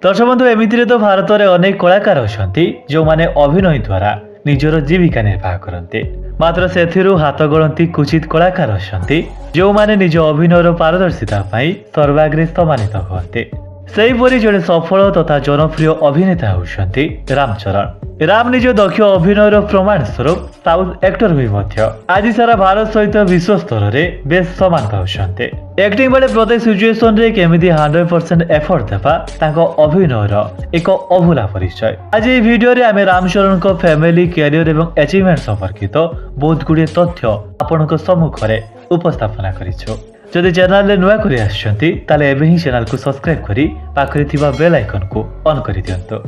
दर्शक बंधु एमितिरे तो भारत में अनेक कलाकार अछंती जो माने अभिनय द्वारा निजर जीविका निर्वाह करते मात्र सेथिरु हाथ गणती कुचित कलाकार अछंती जो माने निज अभिनयर पारदर्शिता पाई सर्वाग्रे सम्मानित हुअन्ते। सेहीपरि जड़े सफल तथा जनप्रिय अभिनेता होउछन्ती रामचरण। राम निज दक्ष अभिनयर प्रमाण स्वरूप साउथ एक्टर हुई आज सारा भारत सहित विश्व स्तर में बेस सम्मान पाउछन्ते। एक्टिंग बेले प्रत्येक सिचुएशन रे केमिति 100% एफर्ट देबा तांको अभिनयर एक अभूला परिचय। आज ये वीडियो रे आमे रामचरण को फैमिली कैरियर एवं अचीवमेंट संपर्कित बहुत गुड़े तथ्य आपनक सम्मुख रे उपस्थापना करिछु। जदि चैनल रे नुआ करी आछंती ताले एबे ही चैनल को सब्सक्राइब करी पाखरे थिबा बेल आइकन को ऑन करी दियंतो।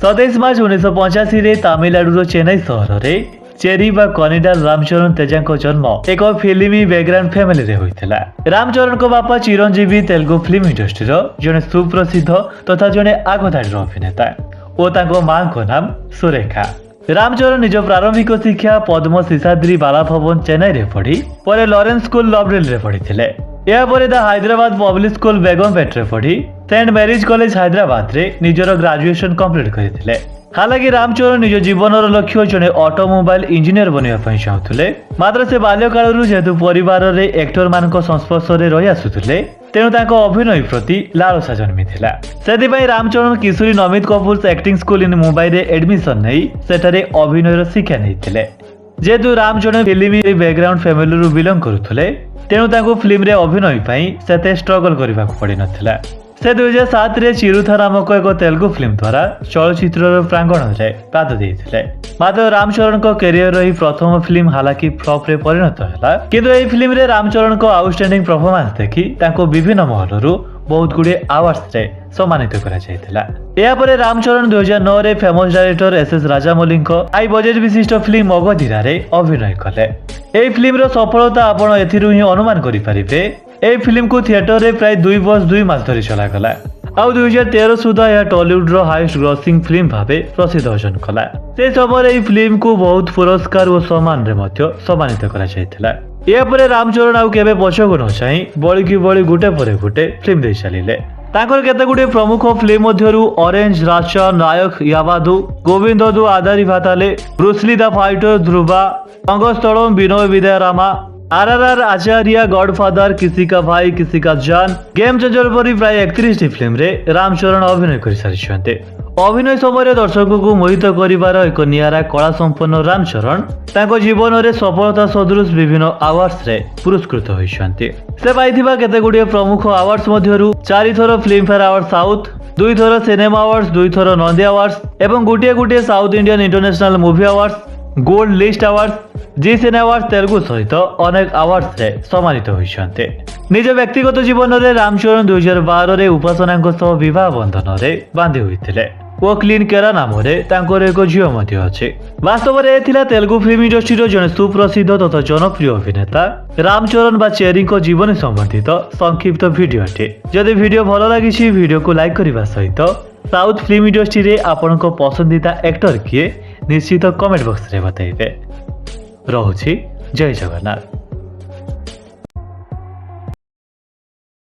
27 मार्च 1985 रे तमिलनाडुर चेन्नई सहर रे चेरी बा कनिडाल रामचरण तेजांको जन्म एक फिल्मी बैकग्राउंड फैमिली रे होइथिला। रामचरण को बापा चिरंजीवी तेलुगु फिल्म इंडस्ट्री रो जने सुप्रसिद्ध तथा जने आगधाडीर अभिनेता ओ तांको मां को नाम सुरेखा। रामचरण निज प्रारंभिक शिक्षा पद्म शिशाद्री बाला भवन चेन्नई रे पढ़ी परे लॉरेंस स्कूल लवरेल रे पढ़िथिले। या परे the Hyderabad public school Begumpet रे पढ़ी सेंट मैरिज कॉलेज हैदराबाद रे निजर ग्रेजुएशन कंप्लीट करथिले। हालांकि रामचरण निज जीवनर लक्ष्य जने ऑटोमोबाइल इंजीनियर बनिया पई चाहुथिले मात्र से बाल्यकालरु जेतु परिवार रे एक्टर मानक संस्पर्श रे रहि आसुथिले तेणु तांको अभिनय प्रति लालसा जन्मिथिला। सेथिपई रामचरण किशोरी Namit Kapoor acting school in Mumbai रे एडमिशन नै सेठारे अभिनयर शिक्षा नैथिले। जेतु रामचरण फिल्मी बैकग्राउंड फैमिली रु बिलोंग करुथिले तेणु तांको फिल्म रे अभिनय पई सेते स्ट्रगल करिबाक पड़ी नथिला। से 2007 रे चिरुथा नामक एक तेलुगु फिल्म द्वारा चलचित्र प्रांगण रे पाद देइथिले। मात्र रामचरण को कैरियर रही प्रथम फिल्म हालांकि फ्लॉप रे परिणत हैला किंतु एई फिल्म रे रामचरण को आउटस्टैंडिंग परफॉर्मेंस देखि तांको विभिन्न महलरु बहुत गुडे अवार्ड्स रे सम्मानित करा जायतिला। या परे रामचरण 2009 रे फेमस डायरेक्टर एसएस राजामौली को हाई बजेट विशिष्ट फिल्म मगधीरा रे अभिनय कले। एई फिल्म रो सफलता आपण एथिरु ही अनुमान करि परिबे। ए फिल्म को थिएटर रे प्राय 2 वर्ष 2 मास धरी चला गला। आउ 2013 सुधा यह टॉलीवुड रो हाईएस्ट ग्रॉसिंग फिल्म भाबे प्रसिद्ध अर्जन कला। से समय ए फिल्म को बहुत पुरस्कार और सम्मान रे मध्य सम्मानित करा जायतिला। या परे रामचरण आउ केबे पछको न चाहि बळी की बळी गुटे परे गुटे फिल्म दे चलिले। तांकर केते गुटे प्रमुख फिल्म मध्यरु Orange, Racha, Nayak, Yevadu, Govindudu, Andarivadele, Bruce Lee the fighter, Dhruva, Rangasthalam, Vinaya Vidheya Rama, RRR, Acharya, Godfather, Kisi Ka भाई किसी का जान, गेम चेंजर परी प्राय 31 टी फिल्म रे रामचरण अभिनय कर सारिछन्ते। अभिनय समय दर्शक को मोहित करिवार एक नियारा कला संपन्न रामचरण तांको जीवन रे सफलता सदृश विभिन्न अवार्ड्स रे पुरस्कृत होइछन्ते। से पाइथिबा केते गुडिये प्रमुख अवार्ड्स मध्यरु 4 थर फिल्म फेयर अवार्ड साउथ, 2 थर सिनेमा अवार्ड्स, 2 थर नंदी अवार्ड्स एवं गुटिये south Indian international movie awards, gold list awards, Zee cine awards Telugu सहित अनेक अवार्ड्स रे सम्मानित होइछन्ते। निज व्यक्तिगत जीवन रे रामचरण 2012 रे उपासना सह विवाह बंधन रे बांधि होइथिले। वो क्लीन केरा नाम रे तांकर एक झियो मध्य अछि। वास्तव रे एथिला तेलुगु फिल्म इंडस्ट्री रो जने सुप्रसिद्ध तथा जनप्रिय अभिनेता रामचरण बा चेरी को जीवन संबंधित संक्षिप्त वीडियो अटे। जदि वीडियो भलो लागिछि वीडियो को लाइक करबा सहित साउथ फिल्म इंडस्ट्री रे आपन को पसंदीदा एक्टर किए निश्चित कमेंट बॉक्स रे बताइबे। रहुछि जय जगन्नाथ।